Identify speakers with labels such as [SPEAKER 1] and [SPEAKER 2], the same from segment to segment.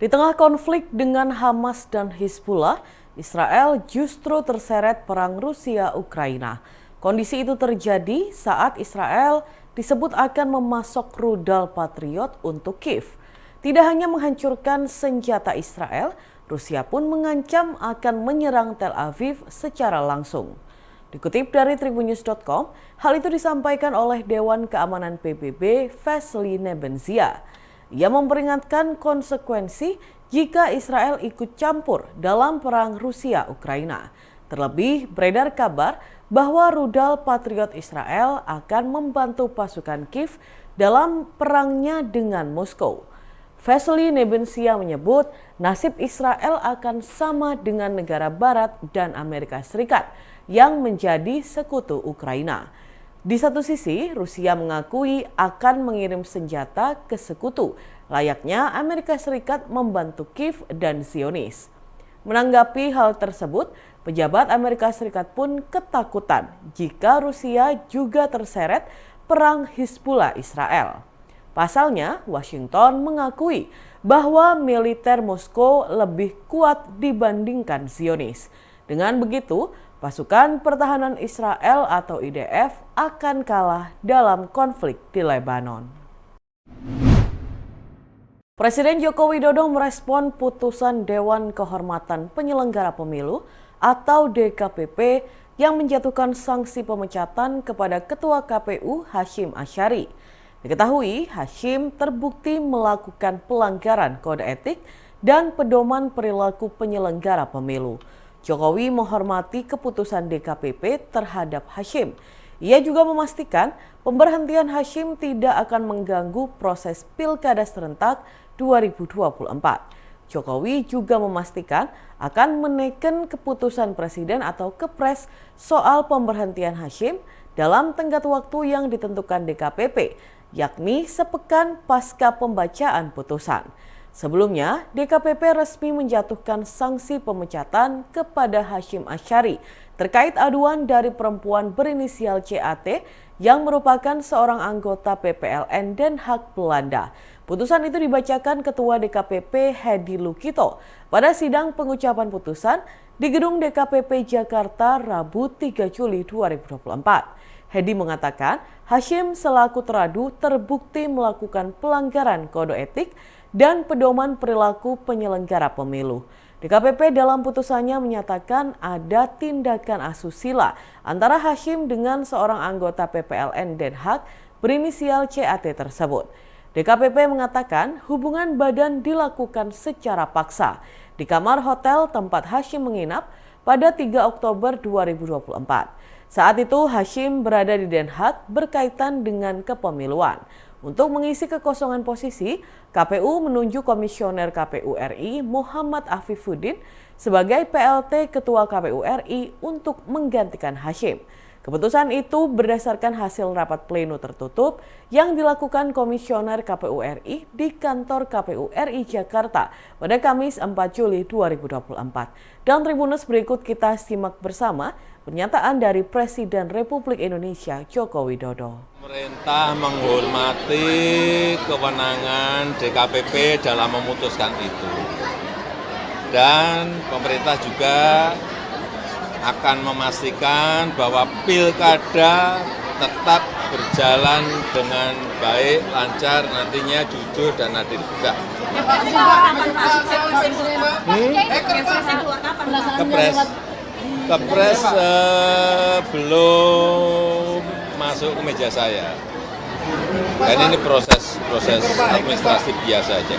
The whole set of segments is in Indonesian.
[SPEAKER 1] Di tengah konflik dengan Hamas dan Hizbullah, Israel justru terseret perang Rusia-Ukraina. Kondisi itu terjadi saat Israel disebut akan memasok rudal Patriot untuk Kiev. Tidak hanya menghancurkan senjata Israel, Rusia pun mengancam akan menyerang Tel Aviv secara langsung. Dikutip dari tribunnews.com, hal itu disampaikan oleh Dewan Keamanan PBB Vasily Nebenzia. Ia memperingatkan konsekuensi jika Israel ikut campur dalam perang Rusia-Ukraina. Terlebih, beredar kabar bahwa rudal Patriot Israel akan membantu pasukan Kiev dalam perangnya dengan Moskow. Vasily Nebenzia menyebut nasib Israel akan sama dengan negara Barat dan Amerika Serikat yang menjadi sekutu Ukraina. Di satu sisi, Rusia mengakui akan mengirim senjata ke sekutu, layaknya Amerika Serikat membantu Kiev dan Zionis. Menanggapi hal tersebut, pejabat Amerika Serikat pun ketakutan jika Rusia juga terseret perang Hizbullah Israel. Pasalnya, Washington mengakui bahwa militer Moskow lebih kuat dibandingkan Zionis. Dengan begitu, pasukan pertahanan Israel atau IDF akan kalah dalam konflik di Lebanon. Presiden Joko Widodo merespon putusan Dewan Kehormatan Penyelenggara Pemilu atau DKPP yang menjatuhkan sanksi pemecatan kepada Ketua KPU Hasyim Asyari. Diketahui, Hasyim terbukti melakukan pelanggaran kode etik dan pedoman perilaku penyelenggara pemilu. Jokowi menghormati keputusan DKPP terhadap Hasyim. Ia juga memastikan pemberhentian Hasyim tidak akan mengganggu proses Pilkada serentak 2024. Jokowi juga memastikan akan menekan keputusan Presiden atau Kepres soal pemberhentian Hasyim dalam tenggat waktu yang ditentukan DKPP, yakni sepekan pasca pembacaan putusan. Sebelumnya, DKPP resmi menjatuhkan sanksi pemecatan kepada Hasyim Asyari terkait aduan dari perempuan berinisial CAT yang merupakan seorang anggota PPLN Den Haag Belanda. Putusan itu dibacakan Ketua DKPP Hedi Lukito pada sidang pengucapan putusan di Gedung DKPP Jakarta Rabu 3 Juli 2024. Hedi mengatakan Hasyim selaku teradu terbukti melakukan pelanggaran kode etik dan pedoman perilaku penyelenggara pemilu. DKPP dalam putusannya menyatakan ada tindakan asusila antara Hasyim dengan seorang anggota PPLN Den Haag berinisial CAT tersebut. DKPP mengatakan hubungan badan dilakukan secara paksa di kamar hotel tempat Hasyim menginap pada 3 Oktober 2024. Saat itu Hasyim berada di Den Haag berkaitan dengan kepemiluan. Untuk mengisi kekosongan posisi, KPU menunjuk Komisioner KPU RI Muhammad Afifuddin sebagai PLT Ketua KPU RI untuk menggantikan Hasyim. Keputusan itu berdasarkan hasil rapat pleno tertutup yang dilakukan Komisioner KPU RI di kantor KPU RI Jakarta pada Kamis 4 Juli 2024. Dan Tribunnews berikut kita simak bersama pernyataan dari Presiden Republik Indonesia Joko Widodo.
[SPEAKER 2] Pemerintah menghormati kewenangan DKPP dalam memutuskan itu. Dan pemerintah juga akan memastikan bahwa pilkada tetap berjalan dengan baik, lancar, nantinya jujur dan adil juga. Kepres belum masuk ke meja saya. Dan ini proses administrasi biasa aja.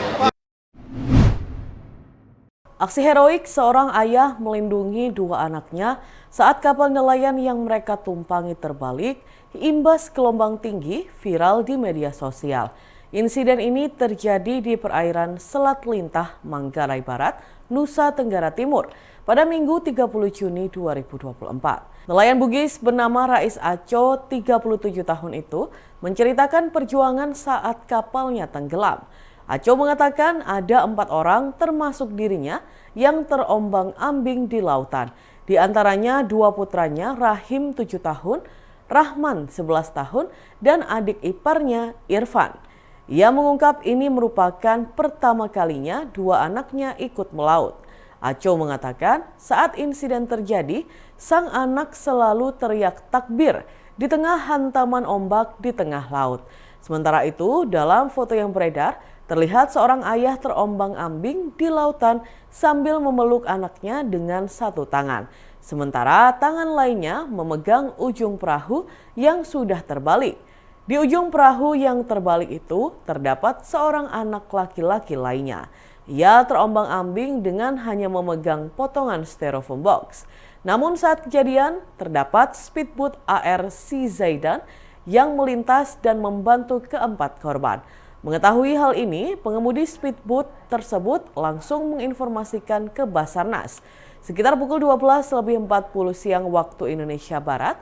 [SPEAKER 1] Aksi heroik seorang ayah melindungi dua anaknya saat kapal nelayan yang mereka tumpangi terbalik imbas gelombang tinggi viral di media sosial. Insiden ini terjadi di perairan Selat Lintah, Manggarai Barat, Nusa Tenggara Timur pada Minggu 30 Juni 2024. Nelayan Bugis bernama Rais Aco, 37 tahun itu, menceritakan perjuangan saat kapalnya tenggelam. Aco mengatakan ada 4 orang termasuk dirinya yang terombang-ambing di lautan. Di antaranya 2 putranya, Rahim 7 tahun, Rahman 11 tahun, dan adik iparnya Irfan. Ia mengungkap ini merupakan pertama kalinya dua anaknya ikut melaut. Aco mengatakan saat insiden terjadi, sang anak selalu teriak takbir di tengah hantaman ombak di tengah laut. Sementara itu, dalam foto yang beredar, terlihat seorang ayah terombang-ambing di lautan sambil memeluk anaknya dengan satu tangan. Sementara tangan lainnya memegang ujung perahu yang sudah terbalik. Di ujung perahu yang terbalik itu terdapat seorang anak laki-laki lainnya. Ia terombang-ambing dengan hanya memegang potongan styrofoam box. Namun saat kejadian terdapat speedboat ARC Zaidan yang melintas dan membantu keempat korban. Mengetahui hal ini, pengemudi speedboat tersebut langsung menginformasikan ke Basarnas. Sekitar pukul 12.40 siang waktu Indonesia Barat,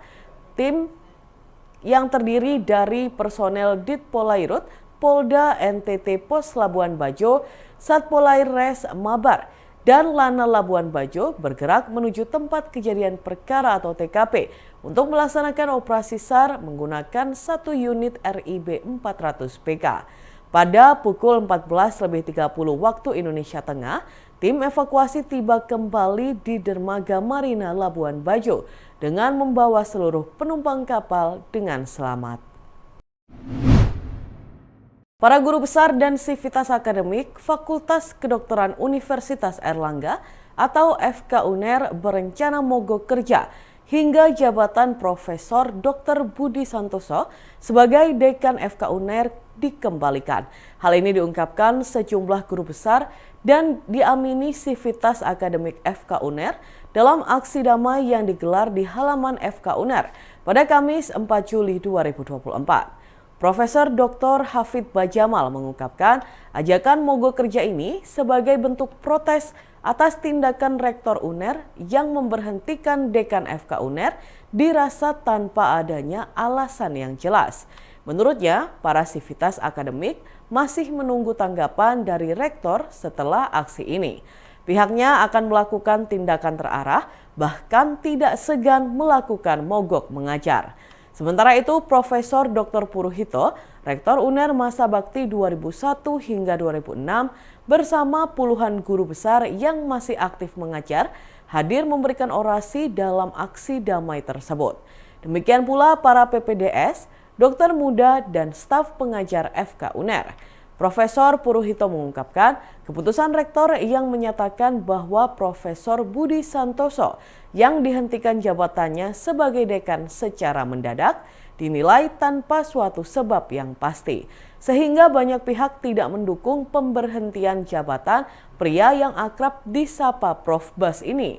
[SPEAKER 1] tim yang terdiri dari personel Ditpolairut, Polda NTT Pos Labuan Bajo, Satpolair Res Mabar, dan Lana Labuan Bajo bergerak menuju tempat kejadian perkara atau TKP untuk melaksanakan operasi SAR menggunakan satu unit RIB 400 PK. Pada pukul 14.30 waktu Indonesia Tengah, tim evakuasi tiba kembali di dermaga Marina Labuan Bajo dengan membawa seluruh penumpang kapal dengan selamat. Para guru besar dan sivitas akademik Fakultas Kedokteran Universitas Airlangga atau FK UNER berencana mogok kerja hingga jabatan Profesor Dr. Budi Santoso sebagai Dekan FK UNER dikembalikan. Hal ini diungkapkan sejumlah guru besar dan diamini sivitas akademik FK UNER dalam aksi damai yang digelar di halaman FK UNER pada Kamis 4 Juli 2024. Profesor Dr. Hafid Bajamal mengungkapkan ajakan mogok kerja ini sebagai bentuk protes atas tindakan Rektor UNER yang memberhentikan Dekan FK UNER dirasa tanpa adanya alasan yang jelas. Menurutnya, para sivitas akademik masih menunggu tanggapan dari Rektor setelah aksi ini. Pihaknya akan melakukan tindakan terarah, bahkan tidak segan melakukan mogok mengajar. Sementara itu, Profesor Dr. Puruhito, Rektor UNER masa bakti 2001 hingga 2006 bersama puluhan guru besar yang masih aktif mengajar, hadir memberikan orasi dalam aksi damai tersebut. Demikian pula para PPDS, dokter muda, dan staf pengajar FK UNER. Profesor Puruhito mengungkapkan keputusan rektor yang menyatakan bahwa Profesor Budi Santoso yang dihentikan jabatannya sebagai dekan secara mendadak dinilai tanpa suatu sebab yang pasti, sehingga banyak pihak tidak mendukung pemberhentian jabatan pria yang akrab disapa Prof. Bas ini.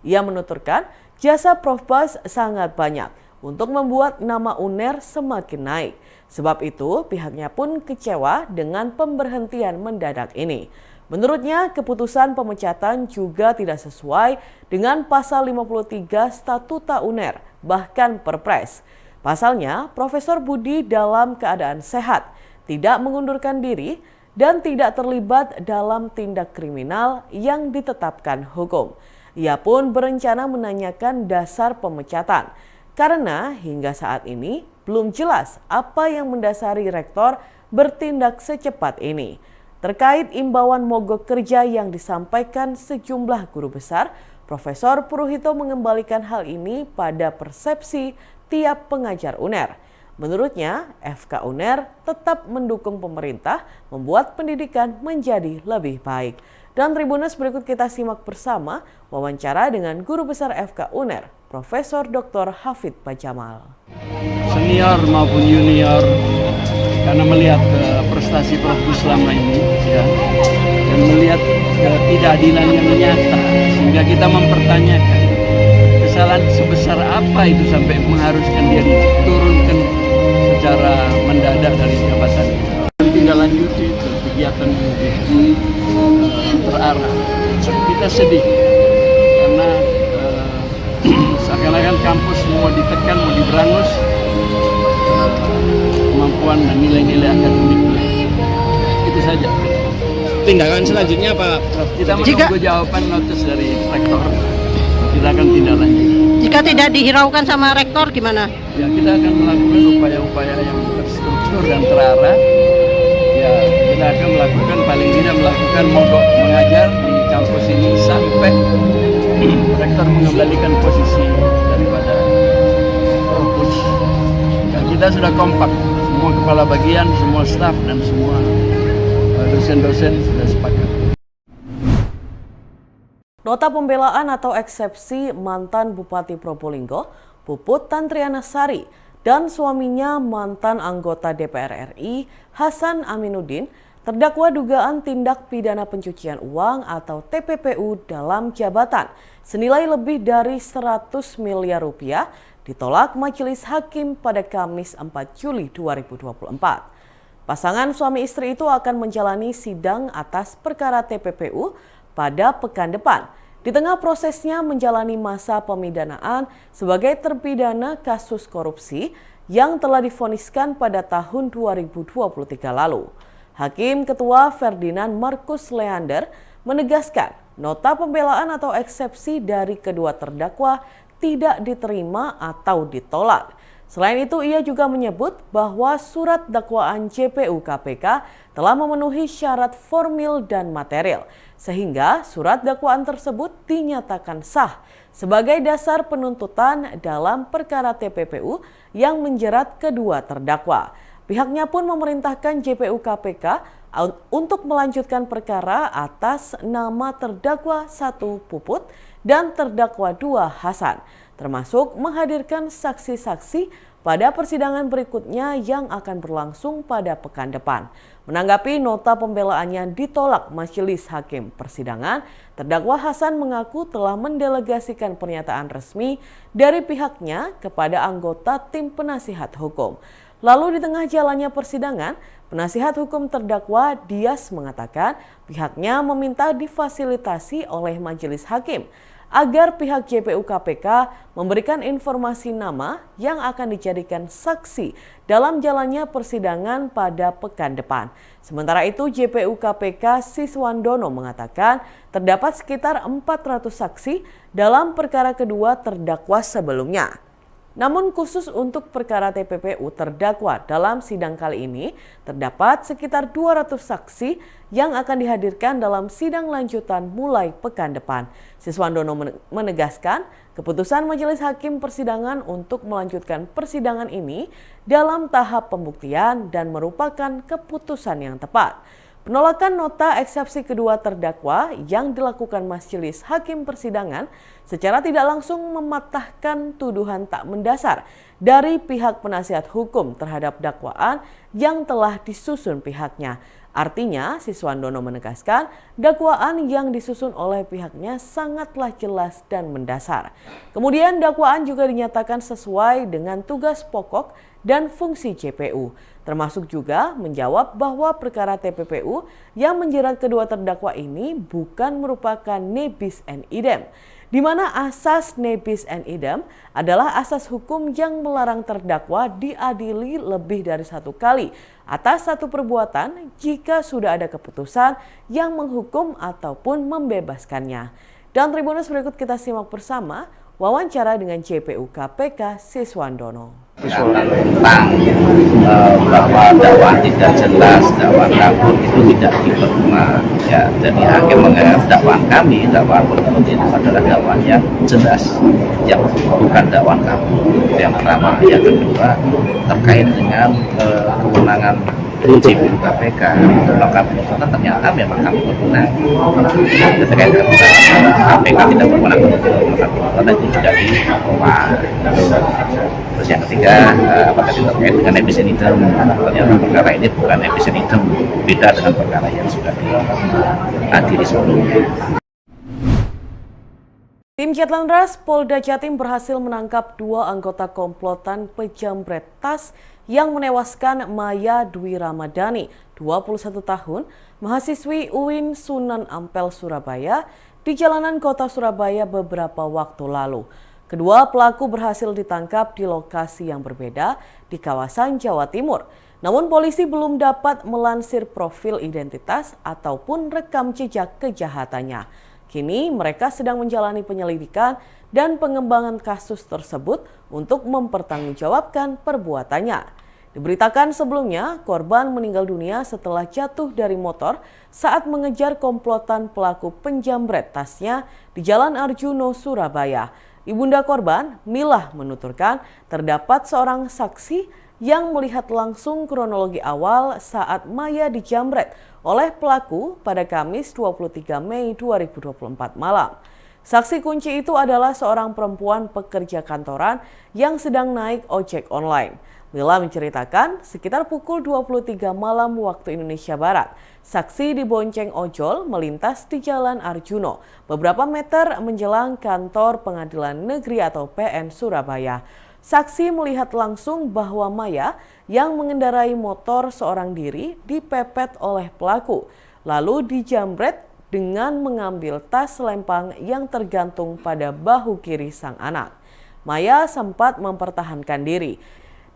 [SPEAKER 1] Ia menuturkan jasa Prof. Bas sangat banyak untuk membuat nama UNER semakin naik. Sebab itu, pihaknya pun kecewa dengan pemberhentian mendadak ini. Menurutnya, keputusan pemecatan juga tidak sesuai dengan pasal 53 Statuta UNER, bahkan Perpres. Pasalnya, Profesor Budi dalam keadaan sehat, tidak mengundurkan diri, dan tidak terlibat dalam tindak kriminal yang ditetapkan hukum. Ia pun berencana menanyakan dasar pemecatan, karena hingga saat ini belum jelas apa yang mendasari rektor bertindak secepat ini. Terkait imbauan mogok kerja yang disampaikan sejumlah guru besar, Profesor Puruhito mengembalikan hal ini pada persepsi tiap pengajar UNER. Menurutnya, FK UNER tetap mendukung pemerintah membuat pendidikan menjadi lebih baik. Dan Tribuners, berikut kita simak bersama wawancara dengan Guru Besar FK UNER, Profesor Dr. Hafid Bajamal.
[SPEAKER 3] Senior maupun junior, karena melihat prestasi Prof. selama ini ya, dan melihat ketidakadilan yang nyata, sehingga kita mempertanyakan kesalahan sebesar apa itu sampai mengharuskan dia diturunkan secara mendadak dari jabatan. Tidak lanjuti itu kegiatan itu terarah. Kita sedih karena seakan-akan kampus mau ditekan, mau diberangus kemampuan dan nilai-nilai akademiknya. Itu saja.
[SPEAKER 4] Tindakan selanjutnya apa, Prof?
[SPEAKER 3] Kita menunggu jawaban notis dari rektor. Kita akan tindak lanjut.
[SPEAKER 5] Jika tidak dihiraukan sama rektor gimana?
[SPEAKER 3] Ya, kita akan melakukan upaya-upaya yang terstruktur dan terarah Kita akan melakukan, paling tidak melakukan mogok mengajar di kampus ini sampai rektor mengembalikan posisi daripada Provos. Dan kita sudah kompak, semua kepala bagian, semua staf dan semua dosen-dosen sudah sepakat.
[SPEAKER 1] Nota pembelaan atau eksepsi mantan Bupati Probolinggo, Puput Tantriana Sari, dan suaminya mantan anggota DPR RI, Hasan Aminuddin, terdakwa dugaan tindak pidana pencucian uang atau TPPU dalam jabatan senilai lebih dari 100 miliar rupiah ditolak Majelis Hakim pada Kamis 4 Juli 2024. Pasangan suami istri itu akan menjalani sidang atas perkara TPPU pada pekan depan, di tengah prosesnya menjalani masa pemidanaan sebagai terpidana kasus korupsi yang telah divoniskan pada tahun 2023 lalu. Hakim Ketua Ferdinand Marcus Leander menegaskan nota pembelaan atau eksepsi dari kedua terdakwa tidak diterima atau ditolak. Selain itu, ia juga menyebut bahwa surat dakwaan JPU KPK telah memenuhi syarat formil dan material, sehingga surat dakwaan tersebut dinyatakan sah sebagai dasar penuntutan dalam perkara TPPU yang menjerat kedua terdakwa. Pihaknya pun memerintahkan JPU KPK untuk melanjutkan perkara atas nama terdakwa 1 Puput dan terdakwa 2 Hasan, termasuk menghadirkan saksi-saksi pada persidangan berikutnya yang akan berlangsung pada pekan depan. Menanggapi nota pembelaannya ditolak Majelis Hakim Persidangan, terdakwa Hasan mengaku telah mendelegasikan pernyataan resmi dari pihaknya kepada anggota tim penasihat hukum. Lalu di tengah jalannya persidangan, penasihat hukum terdakwa Dias mengatakan pihaknya meminta difasilitasi oleh Majelis Hakim agar pihak JPU KPK memberikan informasi nama yang akan dijadikan saksi dalam jalannya persidangan pada pekan depan. Sementara itu, JPU KPK Siswandono mengatakan terdapat sekitar 400 saksi dalam perkara kedua terdakwa sebelumnya. Namun khusus untuk perkara TPPU terdakwa dalam sidang kali ini, terdapat sekitar 200 saksi yang akan dihadirkan dalam sidang lanjutan mulai pekan depan. Siswandono menegaskan keputusan Majelis Hakim Persidangan untuk melanjutkan persidangan ini dalam tahap pembuktian dan merupakan keputusan yang tepat. Penolakan nota eksepsi kedua terdakwa yang dilakukan Majelis Hakim Persidangan secara tidak langsung mematahkan tuduhan tak mendasar dari pihak penasihat hukum terhadap dakwaan yang telah disusun pihaknya. Artinya, Siswandono menegaskan dakwaan yang disusun oleh pihaknya sangatlah jelas dan mendasar. Kemudian dakwaan juga dinyatakan sesuai dengan tugas pokok dan fungsi JPU, termasuk juga menjawab bahwa perkara TPPU yang menjerat kedua terdakwa ini bukan merupakan ne bis en idem, di mana asas ne bis en idem adalah asas hukum yang melarang terdakwa diadili lebih dari satu kali atas satu perbuatan jika sudah ada keputusan yang menghukum ataupun membebaskannya. Dan Tribuners, berikut kita simak bersama wawancara dengan JPU KPK Siswandono.
[SPEAKER 6] Tentang bahwa dakwaan tidak jelas, dakwaan kabur itu tidak diterima. Ya, jadi hakim menganggap dakwaan kami, dakwaan penuntut itu adalah dakwaan yang jelas, yang bukan dakwaan kabur. Yang pertama, yang kedua terkait dengan kewenangan JPU KPK melakukan penuntutan, ternyata memang kami berwenang. Ketika KPK tidak berwenang untuk melakukan penuntutan itu juga ditolak. Terus yang ketiga, apakah terkait dengan ne bis en idem? Ternyata perkara ini bukan ne bis en idem, beda dengan perkara yang sudah diadili sebelumnya.
[SPEAKER 1] Tim Jatlanras Polda Jatim berhasil menangkap 2 anggota komplotan pejamret tas yang menewaskan Maya Dwi Ramadhani, 21 tahun, mahasiswi UIN Sunan Ampel, Surabaya, di jalanan kota Surabaya beberapa waktu lalu. Kedua pelaku berhasil ditangkap di lokasi yang berbeda di kawasan Jawa Timur. Namun polisi belum dapat melansir profil identitas ataupun rekam jejak kejahatannya. Kini mereka sedang menjalani penyelidikan dan pengembangan kasus tersebut untuk mempertanggungjawabkan perbuatannya. Diberitakan sebelumnya, korban meninggal dunia setelah jatuh dari motor saat mengejar komplotan pelaku penjamret tasnya di Jalan Arjuno, Surabaya. Ibunda korban, Milah, menuturkan terdapat seorang saksi yang melihat langsung kronologi awal saat Maya dijamret oleh pelaku pada Kamis 23 Mei 2024 malam. Saksi kunci itu adalah seorang perempuan pekerja kantoran yang sedang naik ojek online. Mila menceritakan sekitar pukul 23 malam waktu Indonesia Barat, saksi dibonceng ojol melintas di Jalan Arjuno beberapa meter menjelang kantor Pengadilan Negeri atau PN Surabaya. Saksi melihat langsung bahwa Maya yang mengendarai motor seorang diri dipepet oleh pelaku, lalu dijamret dengan mengambil tas lempang yang tergantung pada bahu kiri sang anak. Maya sempat mempertahankan diri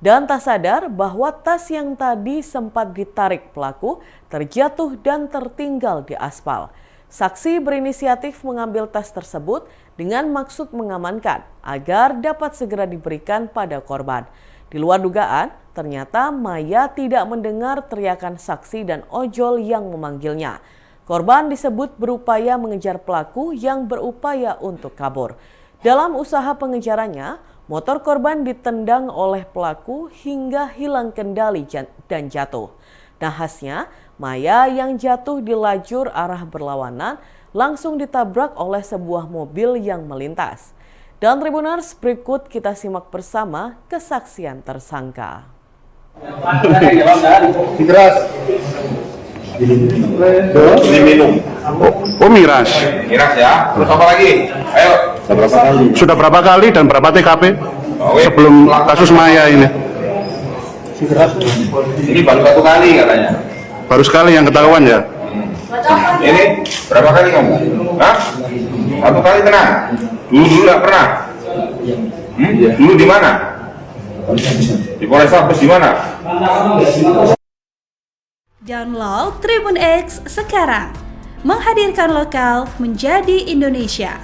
[SPEAKER 1] dan tak sadar bahwa tas yang tadi sempat ditarik pelaku terjatuh dan tertinggal di aspal. Saksi berinisiatif mengambil tas tersebut dengan maksud mengamankan agar dapat segera diberikan pada korban. Di luar dugaan, ternyata Maya tidak mendengar teriakan saksi dan ojol yang memanggilnya. Korban disebut berupaya mengejar pelaku yang berupaya untuk kabur. Dalam usaha pengejarannya, motor korban ditendang oleh pelaku hingga hilang kendali dan jatuh. Nahasnya, Maya yang jatuh di lajur arah berlawanan langsung ditabrak oleh sebuah mobil yang melintas. Dan Tribuners, berikut kita simak bersama kesaksian tersangka.
[SPEAKER 7] Diminum. Oh, miras.
[SPEAKER 8] Miras ya. Terus apa lagi? Ayo.
[SPEAKER 7] Sudah berapa kali dan berapa TKP sebelum kasus Maya ini?
[SPEAKER 8] Ini baru satu kali katanya.
[SPEAKER 7] Baru sekali yang ketahuan ya?
[SPEAKER 8] Ini berapa kali kamu? Hah? Satu kali tenang. Dulu nggak pernah. Dulu di mana? Di Polrestabes di mana?
[SPEAKER 9] Download Tribun X sekarang, menghadirkan lokal menjadi Indonesia.